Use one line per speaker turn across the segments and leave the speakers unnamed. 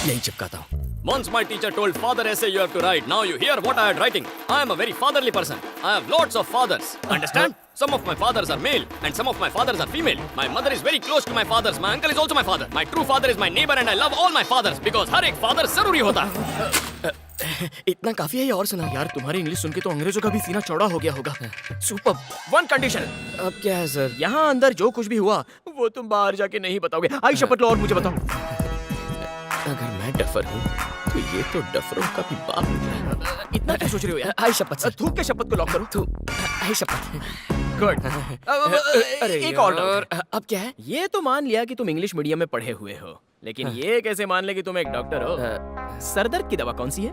यही चिपकाता हूँ। Once my teacher told father essay you have to write. Now you hear what I am writing. I am a very fatherly person. I have lots of fathers. Understand? Some of my fathers are male and some of my fathers are female. My mother is very close to my fathers. My uncle is also my father. My true father is my neighbor and I love all my fathers because हर एक father जरूरी होता है। इतना काफी है या और सुना? यार तुम्हारी इंग्लिश सुन के तो अंग्रेजों का भी सीना चौड़ा हो गया होगा। सुपर। One condition. अब क्या है सर? यहाँ अंदर जो कुछ भी हुआ वो तुम बाहर जाके नहीं बताओगे। आई शपथ लो और मुझे बताओ। अगर मैं डफर हूँ तो ये तो डफरों का भी बाप निकला। इतना क्या सोच रहे हो यार? आई शपथ सर। थूक के शपथ को लॉक करो। थू। आई शपथ। गुड। अरे एक और अब क्या है? ये तो मान लिया कि तुम इंग्लिश मीडियम में पढ़े हुए हो, लेकिन ये कैसे मान ले कि तुम एक डॉक्टर हो? सरदर्द की दवा कौन सी है?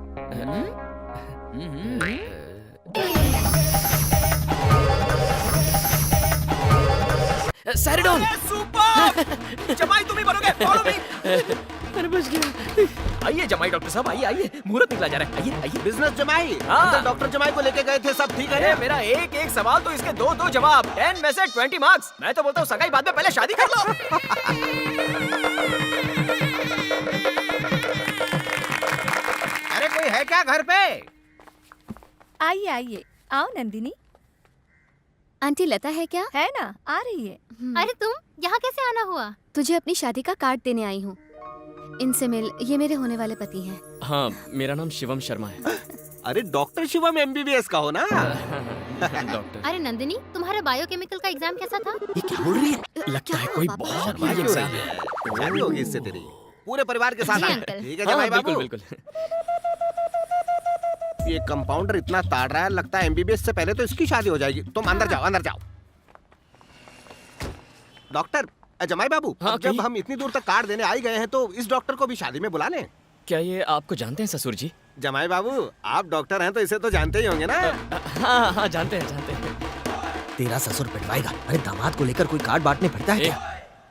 सैरिडोन। सुपर! जमाई तुम ही बनोगे। Follow me. अरे बच गया। आइए जमाई डॉक्टर साहब, आइए आइए, मुहूर्त निकला जा रहा है। आइए आइए।
बिजनेस जमाई।
हाँ।
अंदर डॉक्टर जमाई को लेके गए थे, सब ठीक है?
मेरा एक एक सवाल तो इसके दो दो जवाब। 10 में से 20 मार्क्स। मैं तो बोलता हूँ सगाई बाद में, पहले शादी कर लो।
अरे कोई है क्या घर पे?
आइए आइए, आओ नंदिनी।
आंटी लता है क्या?
है ना, आ रही है।
अरे तुम यहाँ कैसे आना हुआ? तुझे अपनी शादी का कार्ड देने आई हूँ। इनसे मिल, ये मेरे होने वाले पति हैं।
हाँ, मेरा नाम शिवम शर्मा है।
अरे डॉक्टर शिवम MBBS का हो ना?
डॉक्टर।
अरे नंदिनी, तुम्हारा बायोकेमिकल का एग्जाम कैसा था?
ये क्या बोल रही है? लगता है कोई बहुत बड़ी एग्जाम है।
शादी होगी इससे तेरी। पूरे परिवार के साथ
जी
आए।
अंकल।
ठीक है जमाई
हाँ,
बाबू।
बिल्कुल बिल्कुल।
ये कंपाउंडर इतना ताड़ रहा है, लगता है MBBS से पहले तो इसकी शादी हो जाएगी। तुम अंदर जाओ, अंदर जाओ। डॉक्टर जमाई बाबू,
हाँ,
जब हम इतनी दूर तक कार्ड देने आ ही गए हैं तो इस डॉक्टर को भी शादी में बुला लें।
क्या ये आपको जानते हैं ससुर जी?
जमाई बाबू, आप डॉक्टर हैं तो इसे तो जानते ही होंगे ना?
हाँ हाँ जानते हैं जानते हैं।
तेरा ससुर पिटवाएगा। अरे दामाद को लेकर कोई कार्ड बांटने फिरता है क्या?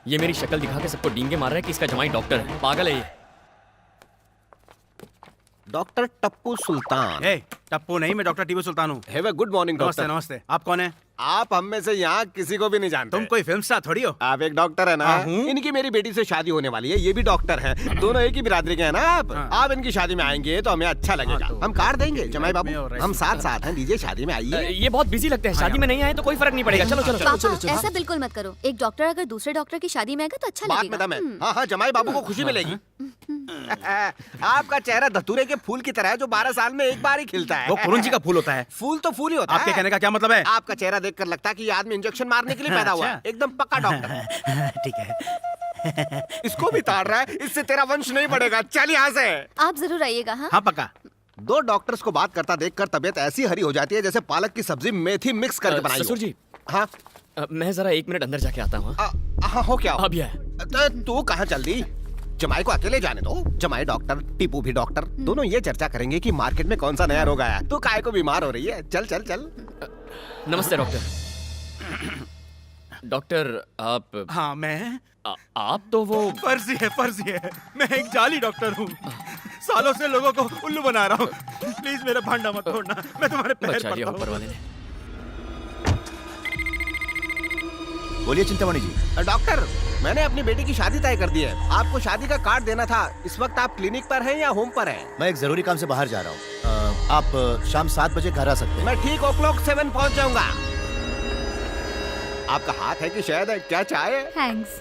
ये मेरी शक्ल दिखा के सबको डींगे मार रहा है कि इसका जमाई डॉक्टर है। पागल है ये।
डॉक्टर टप्पू सुल्तान।
टप्पू नहीं, मैं डॉक्टर टीपू सुल्तान हूँ।
हैव अ गुड मॉर्निंग
नमस्ते
डॉक्टर।
नमस्ते। आप कौन है?
आप हम में से यहाँ किसी को भी नहीं जानते।
तुम कोई फिल्म स्टार थोड़ी हो।
आप एक डॉक्टर है ना?
हाँ, हूँ।
इनकी मेरी बेटी से शादी होने वाली है, ये भी डॉक्टर हैं। दोनों एक ही बिरादरी के हैं ना आप?
हाँ।
आप इनकी शादी में आएंगे तो हमें अच्छा लगेगा।
हाँ, तो
हम कार्ड देंगे जमाई
में
बाबू,
और
हम
ऐसे-
साथ साथ हैं। दीजिए शादी में आइए।
ये बहुत बिजी लगते हैं। शादी में नहीं आए तो कोई फर्क नहीं पड़ेगा। चलो चलो चलो चलो चलो।
ऐसा बिल्कुल मत करो। एक डॉक्टर अगर दूसरे डॉक्टर की शादी में आएगा तो अच्छा
बात में
लगेगा।
दम है। हाँ हाँ जमाई बाबू को खुशी मिलेगी। आपका चेहरा धतूरे के फूल की तरह है जो 12 साल में एक बार ही खिलता है।
वो कुरुंजी का फूल होता है।
फूल तो फूल ही होता है।
आपके कहने का क्या मतलब है?
आपका चेहरा देखकर लगता है कि ये आदमी इंजेक्शन मारने के लिए पैदा हुआ है।
अच्छा।
एकदम पक्का डॉक्टर।
ठीक है।
इसको भी ताड़ रहा है, इससे तेरा वंश नहीं बढ़ेगा। चल यहाँ से।
आप जरूर आइएगा। हाँ
हाँ पक्का।
दो डॉक्टर्स को बात करता देखकर तबीयत ऐसी हरी हो जाती है जैसे पालक की सब्जी मेथी मिक्स करके बनाई हो।
ससुर जी,
हाँ
मैं जरा 1 मिनट अंदर जाके आता हूँ।
हाँ हो क्या?
अब यह
तू कहाँ चल दी? जमाई को अकेले जाने दो। जमाई डॉक्टर, टीपू भी डॉक्टर, दोनों ये चर्चा करेंगे कि मार्केट में कौन सा नया रोग आया। तू काहे को बीमार हो रही है? चल चल चल।
नमस्ते डॉक्टर। डॉक्टर आप
हाँ मैं
आप तो वो
फर्जी है। मैं एक जाली डॉक्टर हूँ। सालों से लोगों को उल्लू बना रहा हूँ। प्लीज मेरा भांडा मत तोड़ना, मैं तुम्हारे पैर
बचा लिया
पड़ता
ऊपर
हूँ।
वाले ने।
बोलिए चिंतामणि जी।
डॉक्टर, मैंने अपनी बेटी की शादी तय कर दी है। आपको शादी का कार्ड देना था। इस वक्त आप क्लिनिक पर हैं या होम पर हैं?
मैं एक जरूरी काम से बाहर जा रहा हूँ। आप शाम 7 बजे घर आ सकते हैं।
मैं ठीक o'clock 7 पहुंच जाऊंगा। आपका हाथ है कि शहद है? क्या चाय है?
थैंक्स।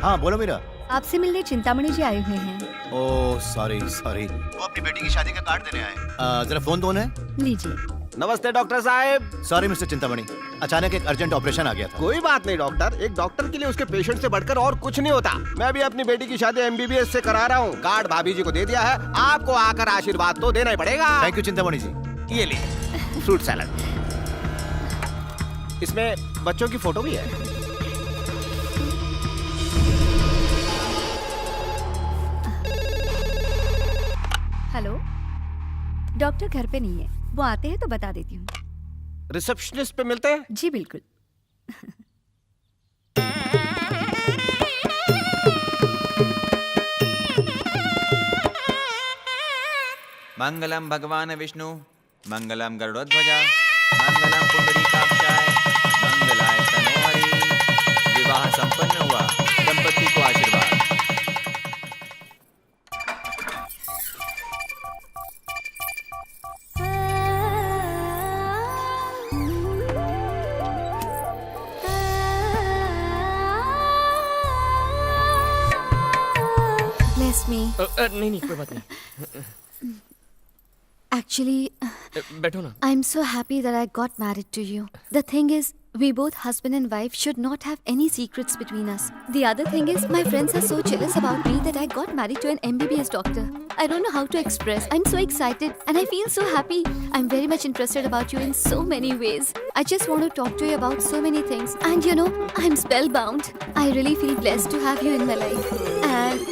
हाँ बोलो मीरा।
आपसे मिलने चिंतामणि जी आए हुए हैं।
Oh sorry. वो अपनी बेटी की शादी का कार्ड देने आए। जरा फोन कौन है?
लीजिए।
नमस्ते डॉक्टर साहब।
सॉरी मिस्टर चिंतामणि, अचानक एक अर्जेंट ऑपरेशन आ गया था।
कोई बात नहीं डॉक्टर, एक डॉक्टर के लिए उसके पेशेंट से बढ़कर और कुछ नहीं होता। मैं भी अपनी बेटी की शादी MBBS से करा रहा हूँ। कार्ड भाभी जी को दे दिया है। आपको आकर आशीर्वाद तो देना ही पड़ेगा।
थैंक यू चिंतामणि जी।
ये लीजिए फ्रूट सैलड। इसमें बच्चों की फोटो भी है।
हेलो, डॉक्टर घर पे नहीं है, वो आते हैं तो बता देती हूँ।
रिसेप्शनिस्ट पे मिलते हैं।
जी बिल्कुल।
मंगलम भगवान विष्णु, मंगलम गरुड़ध्वजा, मंगलम पुंडरीकाक्षाय, मंगलाय तनोहरि। विवाह संपन्न हुआ। दंपति को आशीर्वाद।
impressed me.
नहीं नहीं कोई बात नहीं,
Actually,
बैठो ना।
I'm so happy that I got married to you. The thing is, we both husband and wife should not have any secrets between us. The other thing is, my friends are so jealous about me that I got married to an MBBS doctor. I don't know how to express. I'm so excited and I feel so happy. I'm very much interested about you in so many ways. I just want to talk to you about so many things. And you know, I'm spellbound. I really feel blessed to have you in my life. And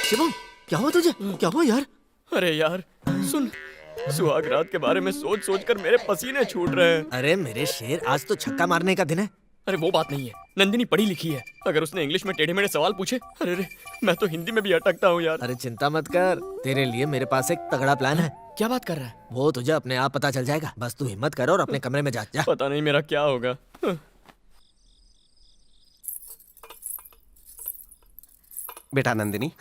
Shivam, क्या हुआ तुझे? क्या हुआ यार?
अरे यार सुन, सुहाग रात के बारे में सोच सोच कर मेरे पसीने छूट रहे हैं।
अरे मेरे शेर, आज तो छक्का मारने का दिन है।
अरे वो बात नहीं है, नंदिनी पढ़ी लिखी है, अगर उसने इंग्लिश में टेढ़े मेढ़े सवाल पूछे, अरे रे मैं तो हिंदी में भी अटकता हूँ यार।
अरे चिंता मत कर, तेरे लिए मेरे पास एक तगड़ा प्लान है।
क्या बात कर रहा है?
वो तुझे अपने आप पता चल जाएगा, बस तू हिम्मत कर और अपने कमरे में जा।
पता नहीं मेरा क्या होगा।
बेटा नंदिनी,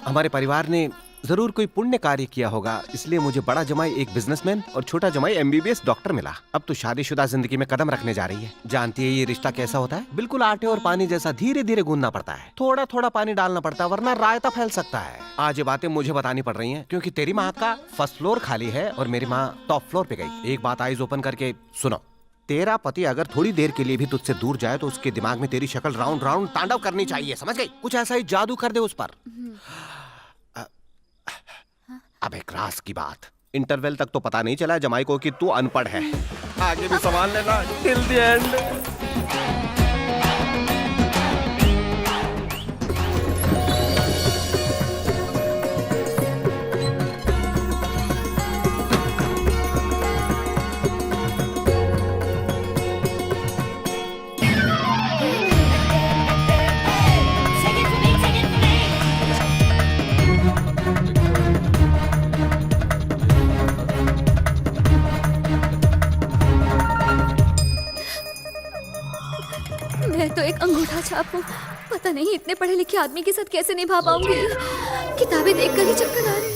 हमारे परिवार ने जरूर कोई पुण्य कार्य किया होगा, इसलिए मुझे बड़ा जमाई एक बिजनेसमैन और छोटा जमाई एमबीबीएस डॉक्टर मिला। अब तो शादीशुदा जिंदगी में कदम रखने जा रही है। जानती है ये रिश्ता कैसा होता है? बिल्कुल आटे और पानी जैसा धीरे धीरे गूंदना पड़ता है, थोड़ा थोड़ा पानी डालना पड़ता है, वरना रायता फैल सकता है। आज ये बातें मुझे बतानी पड़ रही हैं, क्योंकि तेरी माँ का फर्स्ट फ्लोर खाली है और मेरी माँ टॉप फ्लोर पे गई। एक बात आइज ओपन करके सुनो, तेरा पति अगर थोड़ी देर के लिए भी तुझसे दूर जाए तो उसके दिमाग में तेरी शक्ल राउंड राउंड तांडव करनी चाहिए, समझ गई? कुछ ऐसा ही जादू कर दे उस पर। अब एक राज की बात, इंटरवल तक तो पता नहीं चला जमाई को कि तू अनपढ़ है, आगे भी संभाल लेना टिल द एंड।
मैं तो एक अंगूठा छाप हूँ, पता नहीं इतने पढ़े लिखे आदमी के साथ कैसे निभा पाऊंगी। किताबें देखकर ही चक्कर आ रहे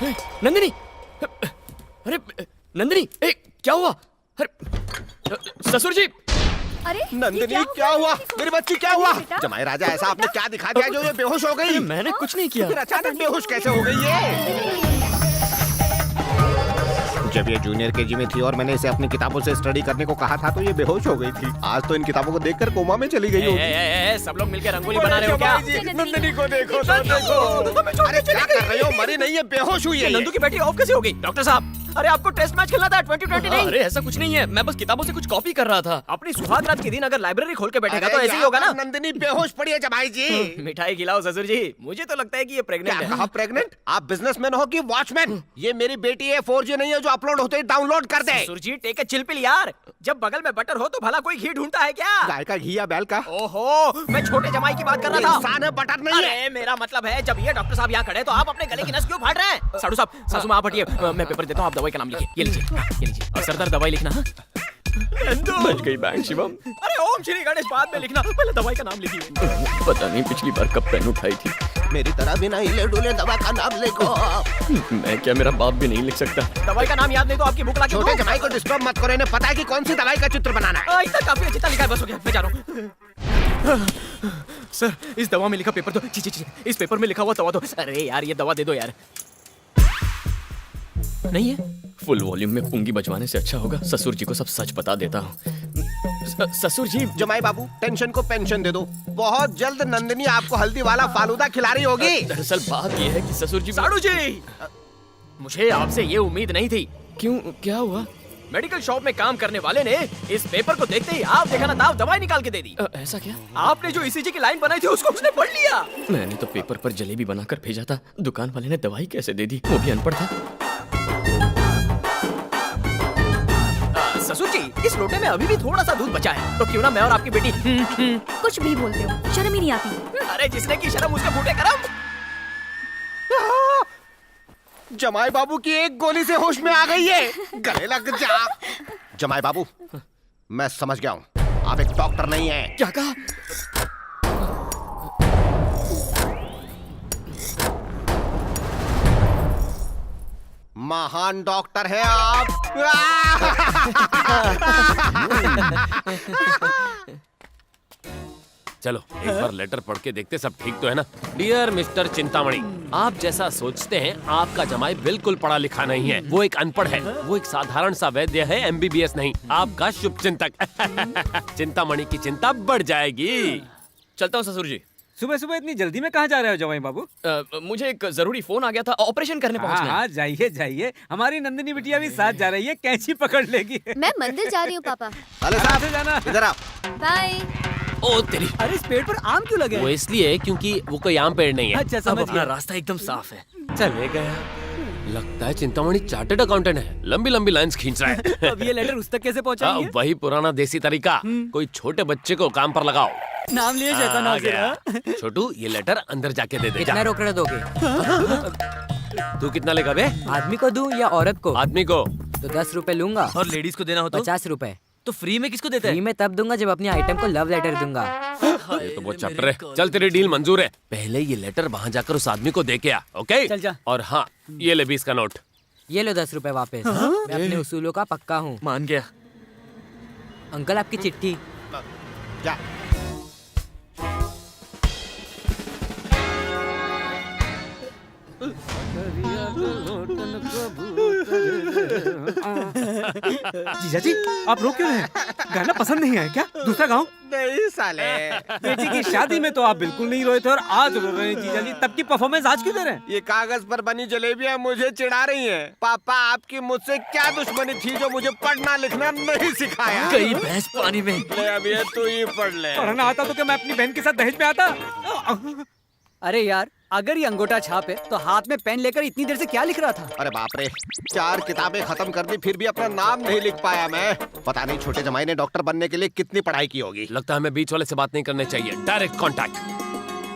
हैं।
नंदिनी, अरे नंदिनी, क्या हुआ? अरे ससुर जी।
अरे
नंदिनी क्या हुआ? मेरी बच्ची क्या हुआ? जमाई राजा ऐसा आपने क्या दिखा दिया जो ये बेहोश हो गई?
मैंने कुछ नहीं किया।
फिर अचानक बेहोश कैसे हो गई ये? जब ये जूनियर केजी में थी और मैंने इसे अपनी किताबों से स्टडी करने को कहा था तो ये बेहोश हो गई थी। आज तो इन किताबों को देखकर कोमा में चली गई होगी।
सब लोग मिलकर रंगोली बना रहे हो क्या?
नंदिनी को देखो तो देखो। अरे क्या कर रहे हो? मरी नहीं है, बेहोश हुई है।
नंदू की बेटी ऑफ कैसे हो गई? डॉक्टर साहब, अरे आपको टेस्ट मैच खेलना था 2020 नहीं? अरे ऐसा कुछ नहीं है, मैं बस किताबों से कुछ कॉपी कर रहा था। अपनी सुहाग रात के दिन अगर लाइब्रेरी खोल के बैठेगा तो ऐसे ही होगा ना।
नंदिनी बेहोश पड़ी है जमाई जी।
मिठाई खिलाओ ससुर जी, मुझे तो लगता है कि ये प्रेग्नेंट है।
कहा प्रेग्नेंट? आप बिजनेसमैन हो कि वॉचमैन? ये मेरी बेटी है, 4G नहीं है जो अपलोड होते ही डाउनलोड कर दे।
ससुर जी टेक ए चिल पिल यार, जब बगल में बटर हो तो भला कोई घी ढूंढता है क्या?
गाय का घी या बैल का?
ओहो, मैं छोटे जमाई की बात कर रहा था।
इंसान है, बटर नहीं है।
अरे मेरा मतलब है, जब ये डॉक्टर साहब यहाँ खड़े तो आप अपने गले की नस क्यों फाड़ रहे हैं? साडू साहब, सासू माँ आप हटिए, मैं पेपर देता हूँ, आप दवाई का नाम लिखिए। ये लीजिए, ये लीजिए। सरदार दवाई लिखना। बच गई बैंक शिवम। अरे ओम श्री गणेश बाद में लिखना, पहले दवाई का नाम लिखिए। पता नहीं पिछली बार कब पेन उठाई थी।
मेरी तरह बिना हिले डुले दवा का नाम लिखो।
मैं क्या, मेरा बाप भी नहीं लिख सकता। दवाई का नाम याद नहीं तो आपकी भूख लगी।
छोटे जमाई को डिस्टर्ब मत करो, इन्हें पता है कि कौन सी दवाई का चित्र बनाना है।
इतना काफी अच्छी लिखा है, बस हो गया, मैं जा रहा हूँ। सर इस दवा में लिखा पेपर दो। इस पेपर में लिखा हुआ दवा दो। अरे यार ये दवा दे दो यार। नहीं है, फुल वॉल्यूम में पुंगी बजवाने से अच्छा होगा ससुर जी को सब सच बता देता हूँ। ससुर जी।
जमाई बाबू, टेंशन को पेंशन दे दो, बहुत जल्द नंदिनी आपको हल्दी वाला फालूदा खिला रही होगी।
दरअसल बात ये है कि ससुर जी। साडू जी, मुझे आपसे ये उम्मीद नहीं थी। क्यों, क्या हुआ? मेडिकल शॉप में काम करने वाले ने इस पेपर को देखते ही आप देखा ना दाव दवाई निकाल के दे दी। ऐसा क्या? आपने जो ईसीजी की लाइन बनाई थी उसको उसने पढ़ लिया। मैंने तो पेपर पर जलेबी बनाकर भेजा था, दुकान वाले ने दवाई कैसे दे दी? वो भी अनपढ़ था। ससुर जी, इस लोटे में अभी भी थोड़ा सा दूध बचा है, तो क्यों ना मैं और आपकी बेटी।
कुछ भी बोलते हो, शर्म ही नहीं आती।
अरे जिसने की शर्म उसके फूटे करम।
जमाई बाबू की एक गोली से होश में आ गई है, गले लग जा। जमाई बाबू, मैं समझ गया हूँ, आप एक डॉक्टर नहीं है।
क्या कहा?
महान डॉक्टर है आप।
चलो एक बार लेटर पढ़ के देखते सब ठीक तो है ना। डियर मिस्टर चिंतामणि, आप जैसा सोचते हैं आपका जमाई बिल्कुल पढ़ा लिखा नहीं है। वो एक अनपढ़ है, वो एक साधारण सा वैद्य है, MBBS नहीं। आपका शुभ चिंतक। चिंतामणि की चिंता बढ़ जाएगी।
चलता हूँ ससुर जी।
सुबह सुबह इतनी जल्दी में कहाँ जा रहे हो जवाई बाबू?
मुझे एक जरूरी फोन आ गया था, ऑपरेशन करने पहुंचना है।
हाँ जाइए जाइए, हमारी नंदिनी बिटिया भी साथ जा रही है, कैंची पकड़ लेगी।
मैं मंदिर जा रही हूँ पापा।
हेलो
कहाँ
साहब,
से जाना?
इधर आप।
बाय।
ओ तेरी,
अरे इस पेड़ पर आम क्यों लगे?
वो इसलिए क्योंकि वो कोई आम पेड़ नहीं है।
अच्छा
अब
समझ
अपना
गया।
रास्ता एकदम साफ है।
चले गया। लगता है चिंतामणि चार्टर्ड अकाउंटेंट है, लंबी लंबी लाइंस खींच रहा है।
अब ये लेटर उस तक कैसे पहुँचाएंगे?
वही पुराना देसी तरीका, कोई छोटे बच्चे को काम पर लगाओ।
नाम लिए शैतान
आ
हाजिर
गया।
है।
छोटू ये लेटर अंदर जाके दे दे।
कितना रोकड़ा दोगे?
तू कितना लेगा बे?
आदमी को दूं या औरत को?
आदमी को।
तो 10 रुपए लूंगा।
और लेडीज को देना हो तो
50 रुपए।
तो फ्री में किसको देते
फ्री
हैं?
में तब दूंगा जब अपनी आइटम को लव लेटर दूंगा।
ये तो बहुत चटर है। चल तेरी डील मंजूर है। पहले ये लेटर वहाँ जाकर उस आदमी को दे के आ, ओके?
चल जा।
और हाँ, ये ले 20 का नोट।
ये लो 10 रुपए वापस। मैं अपने उसूलों का पक्का हूँ।
मान गया।
अंकल आपकी चिट्ठी।
जा।
जीजा जी आप रो क्यों रहे हैं? गाना पसंद नहीं आया क्या? दूसरा गाओ।
नहीं साले।
बेटी की शादी में तो आप बिल्कुल नहीं रोए थे और आज रो रहे हैं जीजा जी। तब की परफॉर्मेंस आज क्यों दे रहे हैं?
ये कागज पर बनी जलेबियां मुझे चिढ़ा रही हैं। पापा आपकी मुझसे क्या दुश्मनी थी जो मुझे पढ़ना लिखना नहीं सिखाया?
कई भैंस पानी में।
ले अब ये तू ही पढ़ ले।
पढ़ना आता तो क्या मैं अपनी बहन के साथ दहेज में आता? अरे यार अगर ये अंगूठा छाप है तो हाथ में पेन लेकर इतनी देर से क्या लिख रहा था?
अरे बाप रे, 4 किताबें खत्म कर दी फिर भी अपना नाम नहीं लिख पाया मैं। पता नहीं छोटे जमाई ने डॉक्टर बनने के लिए कितनी पढ़ाई की होगी।
लगता है हमें बीच वाले से बात नहीं करनी चाहिए, डायरेक्ट कांटेक्ट।